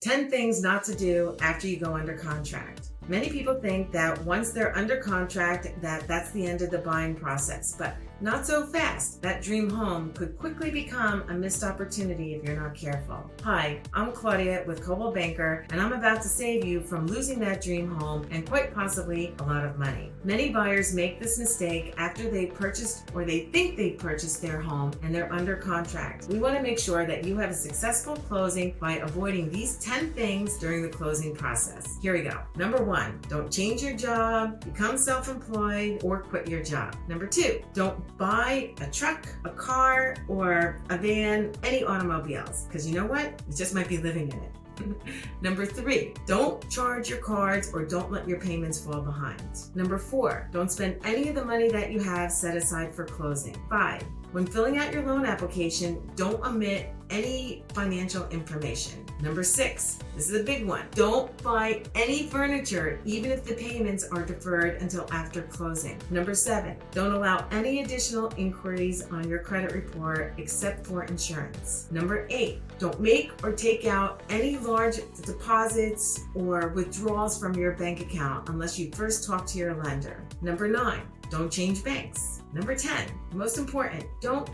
10 things not to do after you go under contract. Many people think that once they're under contract that's the end of the buying process, but not so fast. That dream home could quickly become a missed opportunity if you're not careful. Hi, I'm Claudia with Coldwell Banker, and I'm about to save you from losing that dream home and quite possibly a lot of money. Many buyers make this mistake after they've purchased or they think they've purchased their home and they're under contract. We want to make sure that you have a successful closing by avoiding these 10 things during the closing process. Here we go. Number 1, don't change your job, become self-employed, or quit your job. Number 2, don't buy a truck, a car, or a van, any automobiles, because you know what? You just might be living in it. Number 3, don't charge your cards or don't let your payments fall behind. Number 4, don't spend any of the money that you have set aside for closing. 5, when filling out your loan application, don't omit any financial information. Number 6, this is a big one. Don't buy any furniture, even if the payments are deferred until after closing. Number 7, don't allow any additional inquiries on your credit report except for insurance. Number 8, don't make or take out any large deposits or withdrawals from your bank account unless you first talk to your lender. Number 9, don't change banks. Number 10, most important, don't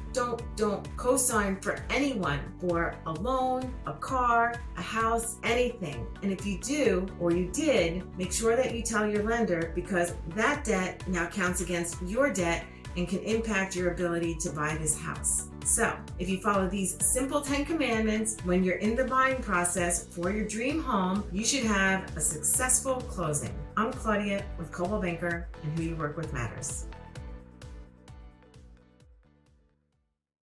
co-sign for anyone for a loan, a car, a house, anything. And if you do, or you did, make sure that you tell your lender, because that debt now counts against your debt and can impact your ability to buy this house. So, if you follow these simple 10 commandments when you're in the buying process for your dream home, you should have a successful closing. I'm Claudia with Coldwell Banker, and who you work with matters.